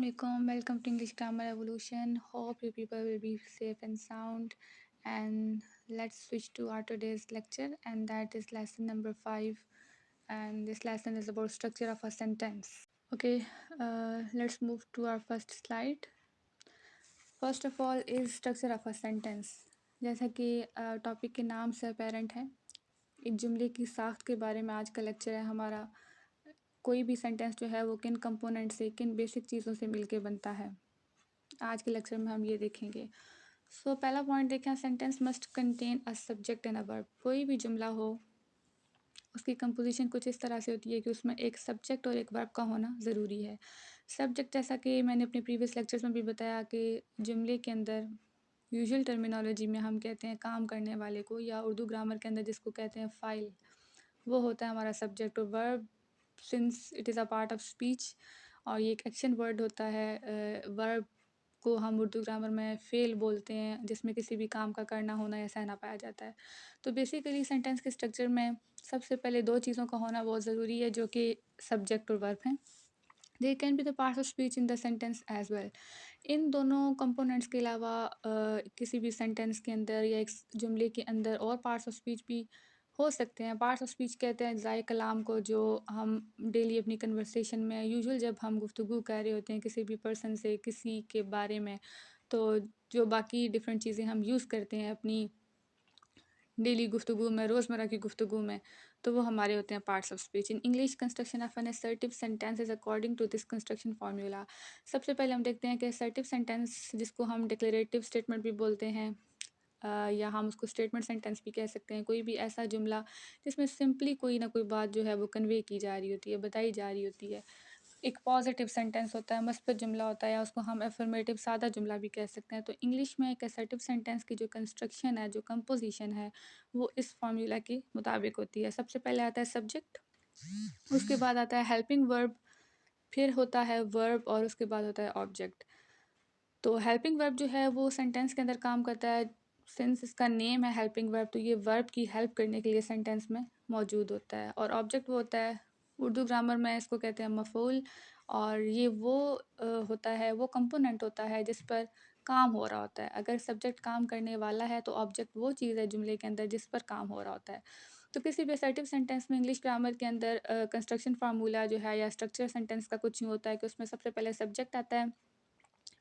Assalamualaikum. Welcome to English Grammar Evolution. Hope you people will be safe and sound. And let's switch to our today's lecture, and that is lesson number 5. And this lesson is about structure of a sentence. Okay, let's move to our first slide. First of all is structure of a sentence. जैसा कि topic के नाम से apparent है, एक जुमले की साख्त के बारे में आज का लेक्चर है हमारा। कोई भी सेंटेंस जो है वो किन कंपोनेंट से, किन बेसिक चीज़ों से मिलके बनता है, आज के लेक्चर में हम ये देखेंगे। पहला पॉइंट देखें, sentence must contain a subject and a verb. कोई भी जुमला हो, उसकी कंपोजिशन कुछ इस तरह से होती है कि उसमें एक सब्जेक्ट और एक वर्ब का होना ज़रूरी है। सब्जेक्ट, जैसा कि मैंने अपने प्रीवियस लेक्चर्स में भी बताया कि जुमले के अंदर यूजुअल टर्मिनोलॉजी में हम कहते हैं काम करने वाले को, या उर्दू ग्रामर के अंदर जिसको कहते हैं फ़ाइल, वो होता है हमारा सब्जेक्ट। और verb, since it is a part of speech और ये एक एक्शन वर्ड होता है, वर्ब को हम उर्दू ग्रामर में फ़ेल बोलते हैं, जिसमें किसी भी काम का करना, होना या सहना पाया जाता है। तो बेसिकली सेंटेंस के स्ट्रक्चर में सबसे पहले दो चीज़ों का होना बहुत ज़रूरी है, जो कि सब्जेक्ट और वर्ब हैं। They can be the parts of speech in the sentence as well. इन दोनों कंपोनेंट्स के अलावा किसी भी सेंटेंस के अंदर या एक जुमले के अंदर और पार्ट्स ऑफ स्पीच भी हो सकते हैं। पार्ट्स ऑफ स्पीच कहते हैं ज़ाय कलाम को, जो हम डेली अपनी कन्वर्सेशन में यूजुअल जब हम गुफ्तगू कर रहे होते हैं किसी भी पर्सन से, किसी के बारे में, तो जो बाकी डिफरेंट चीज़ें हम यूज़ करते हैं अपनी डेली गुफ्तगू में, रोज़मर्रा की गुफ्तगू में, तो वो हमारे होते हैं parts of speech. In English construction of an assertive sentence is according to this construction formula. सबसे पहले हम देखते हैं कि असर्टिव सेंटेंस, जिसको हम डिक्लेरेटिव स्टेटमेंट भी बोलते हैं, या हम उसको स्टेटमेंट सेंटेंस भी कह सकते हैं। कोई भी ऐसा जुमला जिसमें सिंपली कोई ना कोई बात जो है वो कन्वे की जा रही होती है, बताई जा रही होती है। एक पॉजिटिव सेंटेंस होता है, मस्बत जुमला होता है, या उसको हम अफर्मेटिव सादा जुमला भी कह सकते हैं। तो इंग्लिश में एक असर्टिव सेंटेंस की जो कंस्ट्रक्शन है, जो कंपोजिशन है, वो इस फार्मूला के मुताबिक होती है। सबसे पहले आता है सब्जेक्ट, उसके बाद आता है हेल्पिंग वर्ब, फिर होता है वर्ब, और उसके बाद होता है ऑब्जेक्ट। तो हेल्पिंग वर्ब जो है वो सेंटेंस के अंदर काम करता है। सिंस इसका नेम है हेल्पिंग वर्ब, तो ये वर्ब की हेल्प करने के लिए सेंटेंस में मौजूद होता है। और ऑब्जेक्ट वो होता है, उर्दू ग्रामर में इसको कहते हैं मफ़ूल, और ये वो होता है, वो कंपोनेंट होता है जिस पर काम हो रहा होता है। अगर सब्जेक्ट काम करने वाला है तो ऑब्जेक्ट वो चीज़ है जुमले के अंदर जिस पर काम हो रहा होता है। तो किसी भी असर्टिव सेंटेंस में इंग्लिश ग्रामर के अंदर कंस्ट्रक्शन फार्मूला जो है, या स्ट्रक्चर सेंटेंस का कुछ यूँ होता है कि उसमें सबसे पहले सब्जेक्ट आता है,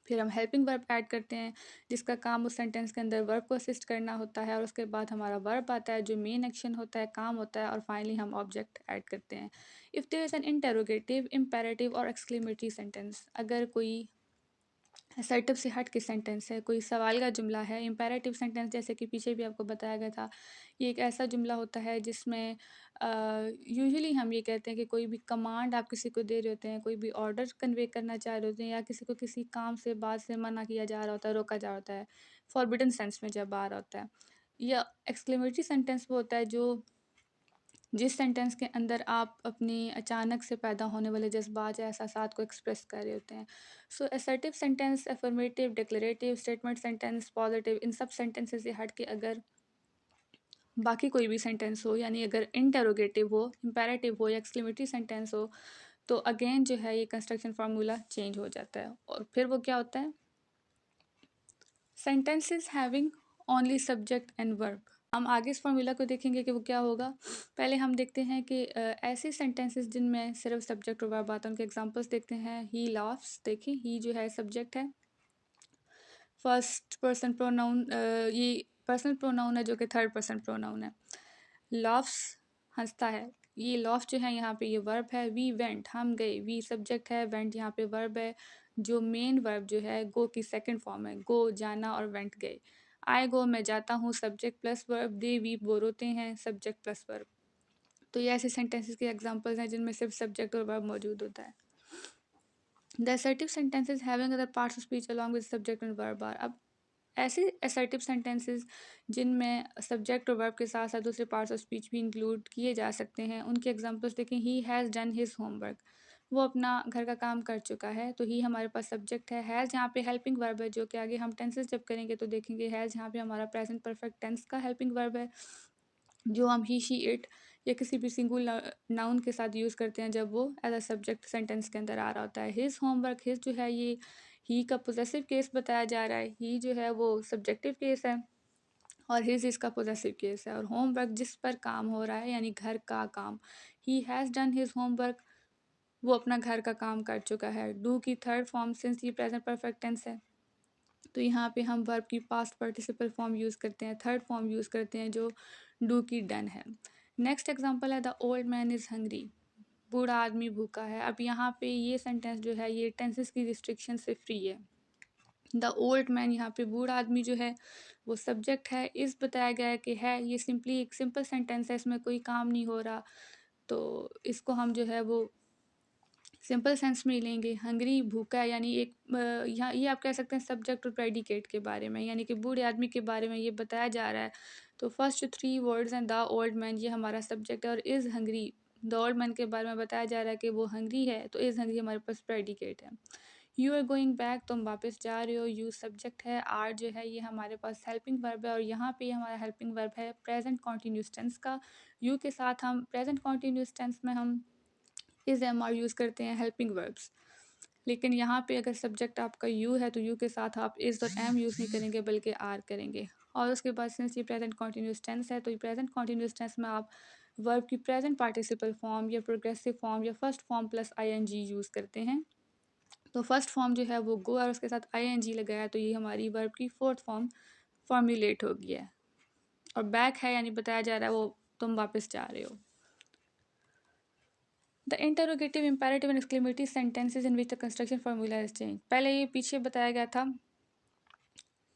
फिर हम हेल्पिंग वर्ब ऐड करते हैं जिसका काम उस सेंटेंस के अंदर वर्ब को असिस्ट करना होता है, और उसके बाद हमारा वर्ब आता है जो मेन एक्शन होता है, काम होता है, और फाइनली हम ऑब्जेक्ट ऐड करते हैं। If there is an interrogative, imperative और एक्सक्लेमेटरी सेंटेंस, अगर कोई असर्टिव से हट के सेंटेंस है, कोई सवाल का जुमला है। इम्पेरेटिव सेंटेंस, जैसे कि पीछे भी आपको बताया गया था, ये एक ऐसा जुमला होता है जिसमें यूजुअली हम ये कहते हैं कि कोई भी कमांड आप किसी को दे रहे होते हैं, कोई भी ऑर्डर कन्वे करना चाह रहे होते हैं, या किसी को किसी काम से, बात से मना किया जा रहा होता है, रोका जा रहा होता है, फॉरबिडन सेंस में जब आ रहा होता है। या एक्सक्लेमेटरी सेंटेंस वो होता है जो जिस सेंटेंस के अंदर आप अपनी अचानक से पैदा होने वाले जज्बात या एहसासात को एक्सप्रेस कर रहे होते हैं। Assertive sentence, affirmative, declarative, statement sentence, positive, इन सब सेंटेंसेस से हट के अगर बाकी कोई भी सेंटेंस हो, यानी अगर इंटेरोगेटिव हो, इम्पेरेटिव हो, या एक्सक्लेमेटरी सेंटेंस हो, तो अगेन जो है ये कंस्ट्रक्शन फार्मूला चेंज हो जाता है। और फिर वो क्या होता है, sentences having only subject and verb. हम आगे इस फार्मूला को देखेंगे कि वो क्या होगा। पहले हम देखते हैं कि ऐसे सेंटेंसेस जिनमें सिर्फ सब्जेक्ट और वर्ब आता है, उनके एग्जांपल्स देखते हैं। ही लाफ्स, देखिए ही जो है सब्जेक्ट है, फर्स्ट पर्सन प्रोनाउन, ये पर्सनल प्रोनाउन है जो कि थर्ड पर्सन प्रोनाउन है। लाफ्स, हंसता है, ये लाफ जो है यहाँ पे ये वर्ब है। वी वेंट, हम गए, वी सब्जेक्ट है, वेंट यहाँ पे वर्ब है। जो मेन वर्ब जो है गो की सेकंड फॉर्म है, गो जाना, और वेंट गए। आई गो, मैं जाता हूँ, सब्जेक्ट प्लस वर्ब। दे वीप, वो रोते हैं, सब्जेक्ट प्लस वर्ब। तो ये ऐसे सेंटेंसेस के एग्जांपल्स हैं जिनमें सिर्फ सब्जेक्ट और वर्ब मौजूद होता है। The assertive sentences having other parts of speech along with subject and verb are. अब ऐसे असर्टिव सेंटेंसेस जिनमें सब्जेक्ट और वर्ब के साथ साथ दूसरे पार्ट्स ऑफ स्पीच भी इंक्लूड किए जा सकते हैं, उनके एग्जांपल्स देखें। He has done his homework, वो अपना घर का काम कर चुका है। तो ही हमारे पास सब्जेक्ट है। हैज़ यहाँ पे हेल्पिंग वर्ब है, जो कि आगे हम टेंसेस जब करेंगे तो देखेंगे। हैज़ यहाँ पे हमारा प्रेजेंट परफेक्ट टेंस का हेल्पिंग वर्ब है, जो हम ही, शी, इट या किसी भी सिंगल नाउन के साथ यूज़ करते हैं जब वो एज अ सब्जेक्ट सेंटेंस के अंदर आ रहा होता है। हिज होमवर्क, हिज जो है ये ही का पोजेसिव केस बताया जा रहा है, ही जो है वो सब्जेक्टिव केस है और हिज इसका पोजेसिव केस है। और होमवर्क जिस पर काम हो रहा है यानी घर का काम, ही हैज़ डन हिज होमवर्क, वो अपना घर का काम कर चुका है। डू की थर्ड फॉर्म सिंस ये प्रेजेंट परफेक्ट टेंस है तो यहाँ पे हम वर्ब की पास्ट पार्टिसिपल फॉर्म यूज़ करते हैं, थर्ड फॉर्म यूज़ करते हैं जो डू की डन है। नेक्स्ट एग्जांपल है the old man is hungry, बूढ़ा आदमी भूखा है। अब यहाँ पे ये सेंटेंस जो है ये टेंसेस की रिस्ट्रिक्शन से फ्री है। द ओल्ड मैन, यहाँ पे बूढ़ा आदमी जो है वो सब्जेक्ट है, इस बताया गया है कि है, ये सिंपली एक सिंपल सेंटेंस है, इसमें कोई काम नहीं हो रहा तो इसको हम जो है वो सिंपल सेंस में लेंगे। हंग्री भूखा है यानी एक यहाँ ये आप कह सकते हैं सब्जेक्ट और प्रेडिकेट के बारे में, यानी कि बूढ़े आदमी के बारे में ये बताया जा रहा है। तो फर्स्ट थ्री वर्ड्स हैं द ओल्ड मैन, ये हमारा सब्जेक्ट है, और is hungry, the old man के बारे में बताया जा रहा है कि वो हंग्री है, तो इज़ हंग्री हमारे पास प्रेडिकेट है। यू आर गोइंग बैक, तुम वापस जा रहे हो, यू सब्जेक्ट है, आर जो है ये हमारे पास हेल्पिंग वर्ब है, और यहाँ पे हमारा हेल्पिंग वर्ब है प्रेजेंट कॉन्टीन्यूस टेंस का। यू के साथ हम प्रेजेंट कॉन्टीन्यूस टेंस में हम इज़ एम आर यूज़ करते हैं हेल्पिंग वर्ब्स। लेकिन यहाँ पे अगर सब्जेक्ट आपका यू है तो यू के साथ आप इज़ और एम यूज़ नहीं करेंगे बल्कि आर करेंगे। और उसके बाद सिंस ये प्रेजेंट कॉन्टीन्यूस टेंस है तो ये प्रेजेंट कॉन्टीन्यूस टेंस में आप वर्ब की प्रेजेंट पार्टिसिपल फॉर्म या प्रोग्रेसिव फॉर्म या first form plus ING use करते हैं। तो फर्स्ट फॉर्म जो है वो गो और उसके साथ आईएनजी लगाया तो ये हमारी वर्ब की फोर्थ फॉर्म फॉर्मुलेट हो गई है। और बैक है यानी बताया जा रहा है वो तुम वापस जा रहे हो। The interrogative imperative and exclamatory sentences in which the construction formula is change. पहले ये पीछे बताया गया था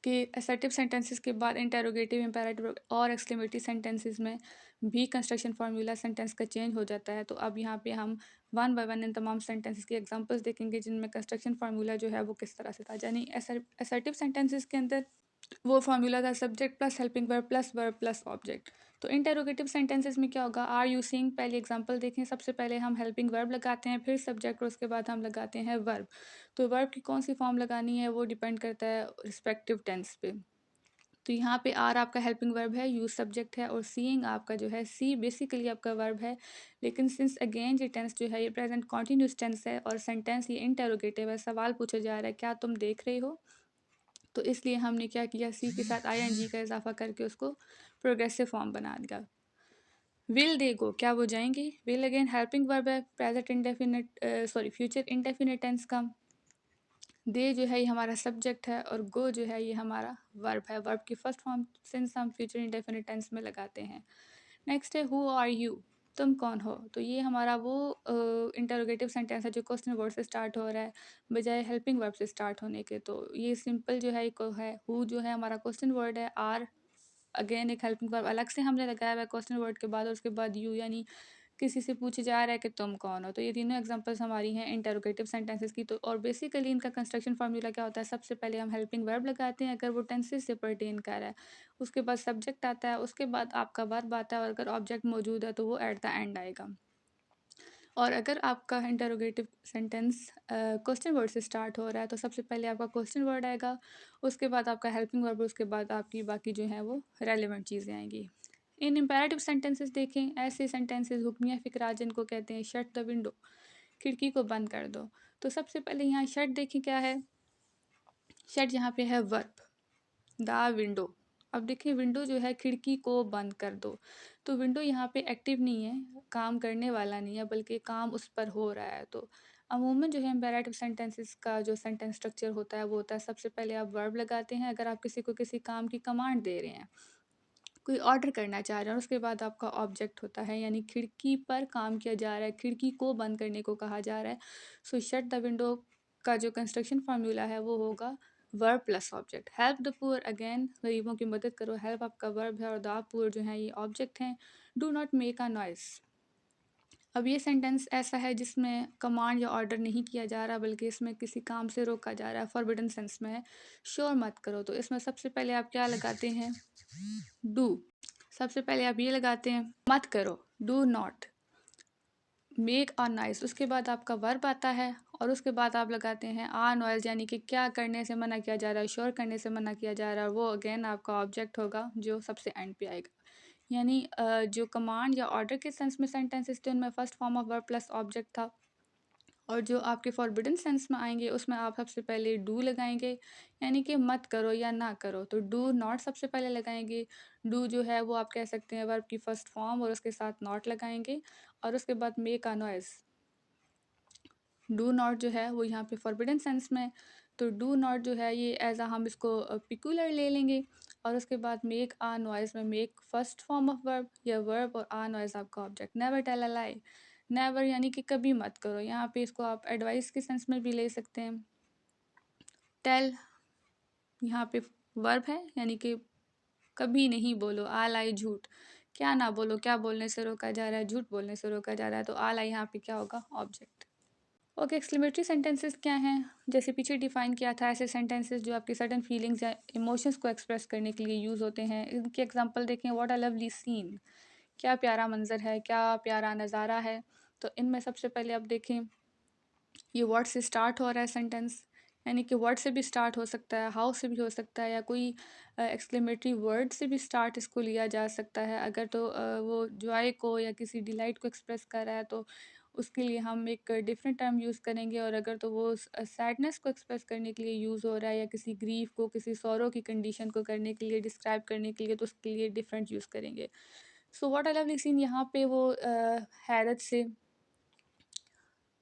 कि असर्टिव सेंटेंसेस के बाद इंटरोगेटिव इम्पेरेटिव और एक्सक्लेमेटरी सेंटेंसेस में भी कंस्ट्रक्शन फार्मूला सेंटेंस का चेंज हो जाता है। तो अब यहाँ पे हम वन बाय वन इन तमाम सेंटेंसेस की एग्जांपल्स देखेंगे जिनमें कंस्ट्रक्शन फार्मूला जो है वो किस तरह से था। यानी असर्टिव सेंटेंसेस के अंदर वो फार्मूला था subject plus helping verb plus object. तो इंटरोगेटिव सेंटेंसेस में क्या होगा, आर यू सीइंग, पहले एग्जांपल देखें, सबसे पहले हम हेल्पिंग वर्ब लगाते हैं, फिर सब्जेक्ट और उसके बाद हम लगाते हैं वर्ब। तो वर्ब की कौन सी फॉर्म लगानी है वो डिपेंड करता है रिस्पेक्टिव टेंस पे। तो यहाँ पे आर आपका हेल्पिंग वर्ब है, यू सब्जेक्ट है, और सीइंग आपका जो है सी बेसिकली आपका वर्ब है। लेकिन सिंस अगेन ये टेंस जो है ये प्रेजेंट कॉन्टीन्यूस टेंस है और सेंटेंस ये इंटरोगेटिव है, सवाल पूछा जा रहा है क्या तुम देख रहे हो, तो इसलिए हमने क्या किया, सी के साथ आईएनजी का इजाफा करके उसको प्रोग्रेसिव फॉर्म बना दिया। विल दे गो, क्या वो जाएंगे, विल अगेन हेल्पिंग वर्ब है, present indefinite future indefinite tense का। दे जो है ये हमारा सब्जेक्ट है और गो जो है ये हमारा वर्ब है, वर्ब की फर्स्ट फॉर्म सिंस हम फ्यूचर इंडेफिनिट टेंस में लगाते हैं। नेक्स्ट है हु आर यू, तुम कौन हो, तो ये हमारा वो इंटरोगेटिव सेंटेंस है जो क्वेश्चन वर्ड से स्टार्ट हो रहा है बजाय हेल्पिंग वर्ब से स्टार्ट होने के। तो ये सिंपल जो है एक है, हु जो है हमारा क्वेश्चन वर्ड है, आर अगेन एक हेल्पिंग वर्ब अलग से हमने लगाया हुआ है क्वेश्चन वर्ड के बाद, और उसके बाद यू यानी किसी से पूछे जा रहा है कि तुम कौन हो। तो ये तीनों एग्जांपल्स हमारी हैं इंटरोगेटिव सेंटेंसेस की। तो और बेसिकली इनका कंस्ट्रक्शन फार्मूला क्या होता है, सबसे पहले हम हेल्पिंग वर्ब लगाते हैं अगर वो टेंसेस से पर्टेन कर रहा है, उसके बाद सब्जेक्ट आता है, उसके बाद आपका वर्ब आता है, और अगर ऑब्जेक्ट मौजूद है तो वो एट द एंड आएगा। और अगर आपका इंटरोगेटिव सेंटेंस क्वेश्चन वर्ड से स्टार्ट हो रहा है तो सबसे पहले आपका क्वेश्चन वर्ड आएगा, उसके बाद आपका हेल्पिंग वर्ब, उसके बाद आपकी बाकी जो है वो रेलिवेंट चीज़ें आएंगी। इन इम्पेरेटिव सेंटेंसेस देखें, ऐसे सेंटेंसेस हुक्मिया फ़िक्रा जिनको कहते हैं शट द विंडो, खिड़की को बंद कर दो। तो सबसे पहले यहाँ शट देखें क्या है, शट यहाँ पे है वर्ब, द विंडो। अब देखिए विंडो जो है खिड़की को बंद कर दो, तो विंडो यहाँ पे एक्टिव नहीं है, काम करने वाला नहीं है, बल्कि काम उस पर हो रहा है। तो अमूमन जो है इम्पेरेटिव सेंटेंसेस का जो सेंटेंस स्ट्रक्चर होता है वो होता है सबसे पहले आप वर्ब लगाते हैं अगर आप किसी को किसी काम की कमांड दे रहे हैं, कोई ऑर्डर करना चाह रहे हैं, और उसके बाद आपका ऑब्जेक्ट होता है यानी खिड़की पर काम किया जा रहा है, खिड़की को बंद करने को कहा जा रहा है। सो शट द विंडो का जो कंस्ट्रक्शन फार्मूला है वो होगा verb plus object. Help the poor, again गरीबों की मदद करो, हेल्प आपका वर्ब है और द पुअर जो है ये ऑब्जेक्ट हैं। Do not make a noise, अब ये सेंटेंस ऐसा है जिसमें कमांड या ऑर्डर नहीं किया जा रहा बल्कि इसमें किसी काम से रोका जा रहा है, फॉरबिडन सेंस में है, शोर मत करो। तो इसमें सबसे पहले आप क्या लगाते हैं, डू, सबसे पहले आप ये लगाते हैं मत करो, do not make a noise, उसके बाद आपका वर्ब आता है और उसके बाद आप लगाते हैं आ नॉइस, यानी कि क्या करने से मना किया जा रहा है, शोर करने से मना किया जा रहा है, वो अगेन आपका ऑब्जेक्ट होगा जो सबसे एंड पे आएगा। यानी जो कमांड या ऑर्डर के सेंस में सेंटेंसेस थे उनमें first form of verb plus object था, और जो आपके फॉरबिडन सेंस में आएंगे उसमें आप सबसे पहले डू लगाएंगे, यानी कि मत करो या ना करो, तो डू नॉट सबसे पहले लगाएंगे। डू जो है वो आप कह सकते हैं वर्ब की फर्स्ट फॉर्म, और उसके साथ नॉट लगाएंगे, और उसके बाद make a noise. Do not जो है वो यहाँ पे फॉरबिडन सेंस में, तो डू नॉट जो है ये एज हम इसको पिकुलर ले लेंगे, और उसके बाद मेक आ नॉइज़ में make first form of verb या वर्ब, और आ नॉइज़ आपका object. Never tell a lie, never यानी कि कभी मत करो, यहाँ पे इसको आप एडवाइस के सेंस में भी ले सकते हैं। टेल यहाँ पे वर्ब है, यानी कि कभी नहीं बोलो। आ लाई झूठ, क्या ना बोलो, क्या बोलने से रोका जा रहा है, झूठ बोलने से रोका जा रहा है, तो आ लाई यहाँ पे क्या होगा, ऑब्जेक्ट। ओके, एक्सक्लेमेटरी सेंटेंसेस क्या हैं? जैसे पीछे डिफाइन किया था, ऐसे सेंटेंसेस जो आपकी सडन फीलिंग्स या इमोशंस को एक्सप्रेस करने के लिए यूज़ होते हैं। इनके एग्जांपल देखें, व्हाट अ लवली सीन, क्या प्यारा मंजर है, क्या प्यारा नज़ारा है। तो इनमें सबसे पहले आप देखें, ये वर्ड से स्टार्ट हो रहा है सेंटेंस, यानी कि वर्ड से भी स्टार्ट हो सकता है, हाउ से भी हो सकता है, या कोई एक्सक्लेमेटरी वर्ड से भी स्टार्ट इसको लिया जा सकता है। अगर तो वो जॉय को या किसी डिलाइट को एक्सप्रेस कर रहा है तो उसके लिए हम एक डिफरेंट टर्म यूज़ करेंगे, और अगर तो वो सैडनेस को एक्सप्रेस करने के लिए यूज़ हो रहा है, या किसी ग्रीफ को, किसी सौरों की कंडीशन को करने के लिए, डिस्क्राइब करने के लिए, तो उसके लिए डिफरेंट यूज़ करेंगे। So what I love scene, यहाँ पे वो हैरत से,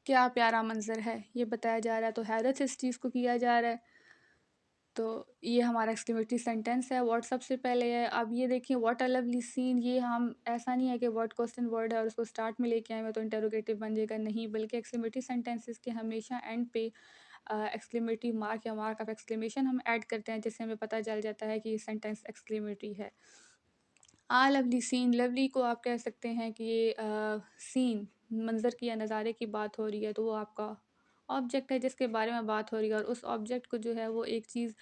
क्या प्यारा मंजर है, ये बताया जा रहा है, तो हैरत से इस चीज़ को किया जा रहा है। तो ये हमारा एक्सक्लेमेटरी सेंटेंस है, व्हाट सबसे पहले है। अब ये देखिए, व्हाट अ लवली सीन, ये हम ऐसा नहीं है कि वर्ड क्वेश्चन वर्ड है और उसको स्टार्ट में लेके आए हुए तो इंटरोगेटिव बन जाएगा, नहीं, बल्कि एक्सक्लेमेटरी सेंटेंसेस के हमेशा एंड पे एक्सक्लेमेटरी मार्क या मार्क ऑफ एक्सक्लेमेशन हम ऐड करते हैं, जिससे हमें पता चल जाता है कि ये सेंटेंस एक्सक्लेमेटरी है। आ लवली सीन, लवली को आप कह सकते हैं कि ये सीन, मंज़र की या नज़ारे की बात हो रही है, तो वो आपका ऑब्जेक्ट है जिसके बारे में बात हो रही है, और उस ऑब्जेक्ट को जो है वो एक चीज़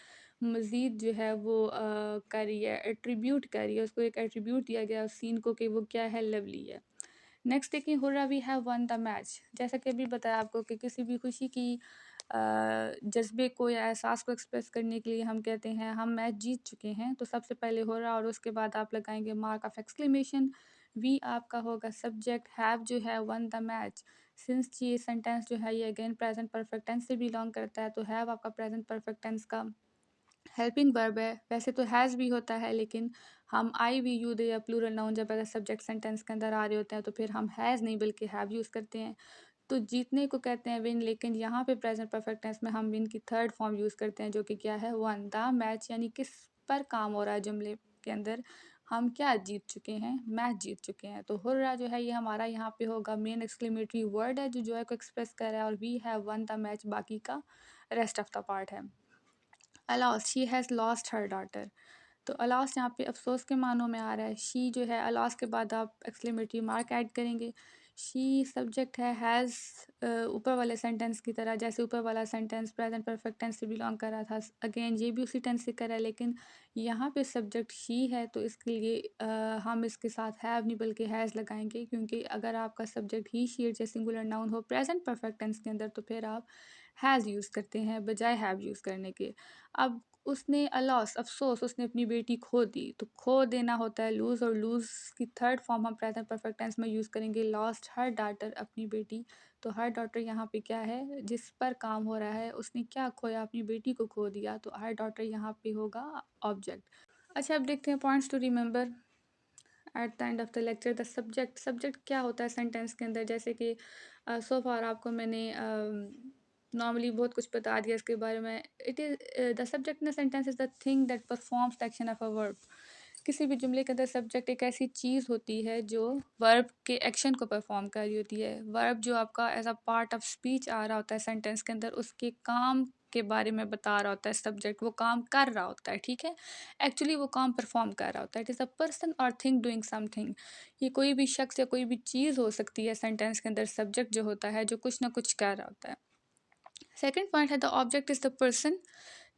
मज़ीद जो है वो कर रही है, एट्रीब्यूट कर रही है, उसको एक एट्रीब्यूट दिया गया है उस सीन को कि वो क्या है, लवली है। नेक्स्ट देखिए, hurray we have won the match, जैसा कि अभी बताया आपको कि किसी भी खुशी की जज्बे को या एहसास को एक्सप्रेस करने के लिए हम कहते हैं हम मैच जीत चुके हैं, तो सबसे पहले हुर्रा, और उसके बाद आप लगाएंगे मार्क ऑफ एक्सक्लेमेशन। वी आपका होगा सब्जेक्ट, हैव जो है वन द मैच। सिंस ये सेंटेंस जो है ये अगेन प्रेजेंट परफेक्ट टेंस से बिलोंग करता है, तो हैव आपका प्रेजेंट परफेक्ट टेंस का हेल्पिंग वर्ब है। वैसे तो हैज़ भी होता है, लेकिन हम आई वी यू दे या प्लूरल नाउन जब अगर सब्जेक्ट सेंटेंस के अंदर आ रहे होते हैं तो फिर हम हैज़ नहीं बल्कि हैव यूज़ करते हैं। तो जीतने को कहते हैं विन, लेकिन यहाँ पे प्रेजेंट परफेक्ट टेंस में हम विन की थर्ड फॉर्म यूज़ करते हैं, जो कि क्या है, वन द मैच, यानी किस पर काम हो रहा है जुमले के अंदर, हम क्या जीत चुके हैं, मैच जीत चुके हैं। तो हुर्रा जो है ये हमारा यहाँ पे होगा मेन एक्सक्लेमेटरी वर्ड है जो है को एक्सप्रेस कर रहा है, और we have won the match बाकी का रेस्ट ऑफ द पार्ट है। Alas, she has lost her daughter, तो अलाउस यहाँ पे अफसोस के मानों में आ रहा है। शी जो है अलाउस के बाद आप एक्सक्लेमेटरी मार्क ऐड करेंगे। शी सब्जेक्ट है, हैज़ ऊपर वाले सेंटेंस की तरह, जैसे ऊपर वाला सेंटेंस प्रेजेंट परफेक्ट टेंस से बिलोंग कर रहा था, अगेन ये भी उसी टेंस से कर रहा है, लेकिन यहाँ पे सब्जेक्ट शी है, तो इसके लिए हम इसके साथ हैव नहीं बल्कि हैज़ लगाएंगे, क्योंकि अगर आपका सब्जेक्ट ही शी या सिंगुलर नाउन हो प्रेजेंट परफेक्ट टेंस के अंदर, तो फिर आप हैज़ यूज़ करते हैं बजाय हैव यूज़ करने के। अब उसने अलॉस, अफ़सोस, उसने अपनी बेटी खो दी, तो खो देना होता है लूज़, और लूज़ की थर्ड फॉर्म हम प्रेजेंट परफेक्ट टेंस में यूज़ करेंगे, लॉस्ट हर डॉटर, अपनी बेटी। तो हर डॉटर यहाँ पे क्या है, जिस पर काम हो रहा है, उसने क्या खोया, अपनी बेटी को खो दिया, तो हर डॉटर यहाँ पे होगा ऑब्जेक्ट। अच्छा, अब देखते हैं points to remember at the end of the lecture. The subject, subject क्या होता है सेंटेंस के अंदर, जैसे कि सो फार आपको मैंने नॉर्मली बहुत कुछ बता दिया इसके बारे में। It is the subject in the sentence is the thing that performs the action of a verb. किसी भी जुमले के अंदर सब्जेक्ट एक ऐसी चीज़ होती है जो वर्ब के एक्शन को परफॉर्म कर रही होती है। वर्ब जो आपका as a part of speech आ रहा होता है सेंटेंस के अंदर, उसके काम के बारे में बता रहा होता है सब्जेक्ट, वो काम कर रहा होता है, ठीक है। एक्चुअली वो काम परफॉर्म कर रहा होता है। इट इज़ अ पर्सन और थिंग डूइंग समथिंग। ये कोई भी शख्स या कोई भी चीज़ हो सकती है सेंटेंस के अंदर, सब्जेक्ट जो होता है जो कुछ ना कुछ कर रहा होता है। सेकेंड पॉइंट है the object is the person.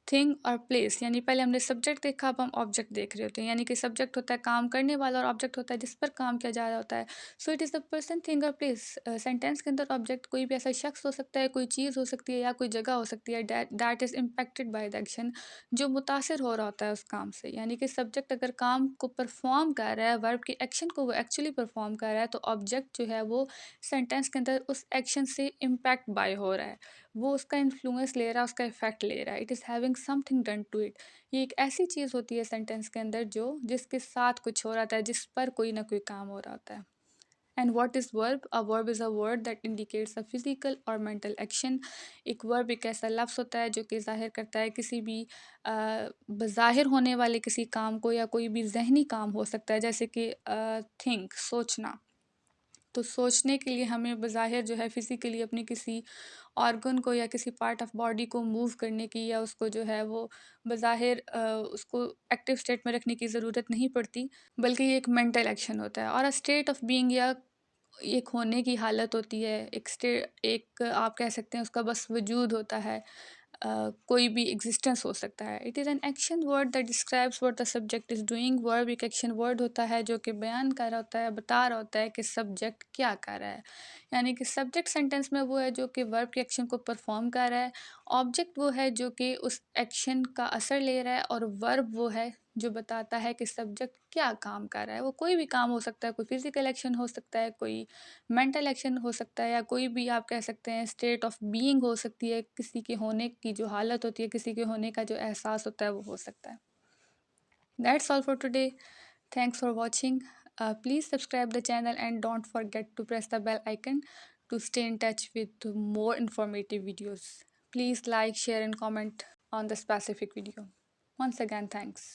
Thing और प्लेस, यानी पहले हमने सब्जेक्ट देखा, अब हम ऑब्जेक्ट देख रहे होते हैं। यानी कि सब्जेक्ट होता है काम करने वाला और ऑब्जेक्ट होता है जिस पर काम किया जा रहा होता है। So it is the person, thing और प्लेस। सेंटेंस के अंदर ऑब्जेक्ट कोई भी ऐसा शख्स हो सकता है, कोई चीज़ हो सकती है या कोई जगह हो सकती है that is impacted by the action, जो मुतासिर हो रहा होता है उस काम से। यानी कि सब्जेक्ट अगर काम को परफॉर्म कर रहा है, वर्ब के एक्शन को वो एक्चुअली परफॉर्म कर रहा है, तो ऑब्जेक्ट जो है वो सेंटेंस के अंदर उस एक्शन से इम्पैक्ट बाय हो रहा है, वो उसका इन्फ्लुएंस ले रहा है, उसका इफेक्ट ले रहा है। It is having something done to it. ये एक ऐसी चीज़ होती है सेंटेंस के अंदर जो जिसके साथ कुछ हो रहा था, जिस पर कोई ना कोई काम हो रहा होता है। And what is verb? A verb is a word that indicates a physical और मेंटल एक्शन। एक वर्ब एक ऐसा लफ्ज़ होता है जो कि ज़ाहिर करता है किसी भी बज़ाहिर होने वाले किसी काम को, या कोई भी ज़हनी काम हो सकता है, जैसे कि थिंक, सोचना। तो सोचने के लिए हमें बज़ाहिर जो है फिज़िकली अपने किसी ऑर्गन को या किसी पार्ट ऑफ बॉडी को मूव करने की, या उसको जो है वो बज़ाहिर उसको एक्टिव स्टेट में रखने की ज़रूरत नहीं पड़ती, बल्कि ये एक मेंटल एक्शन होता है। और अ स्टेट ऑफ बीइंग, या एक होने की हालत होती है, एक आप कह सकते हैं उसका बस वजूद होता है। कोई भी एग्जिस्टेंस हो सकता है। It is an action word that describes what the subject is doing. Verb एक एक्शन वर्ड होता है जो कि बयान कर रहा होता है, बता रहा होता है कि सब्जेक्ट क्या कर रहा है। यानी कि सब्जेक्ट सेंटेंस में वो है जो कि वर्ब के एक्शन को परफॉर्म कर रहा है, ऑब्जेक्ट वो है जो कि उस एक्शन का असर ले रहा है, और वर्ब वो है जो बताता है कि सब्जेक्ट क्या काम कर रहा है। वो कोई भी काम हो सकता है, कोई फिजिकल एक्शन हो सकता है, कोई मेंटल एक्शन हो सकता है, या कोई भी आप कह सकते हैं स्टेट ऑफ बीइंग हो सकती है, किसी के होने की जो हालत होती है, किसी के होने का जो एहसास होता है, वो हो सकता है। That's all for today. Thanks for watching. Please subscribe the channel and don't forget to press the bell icon to stay in touch with more informative videos. Please like, share and comment on the specific video. Once again, thanks.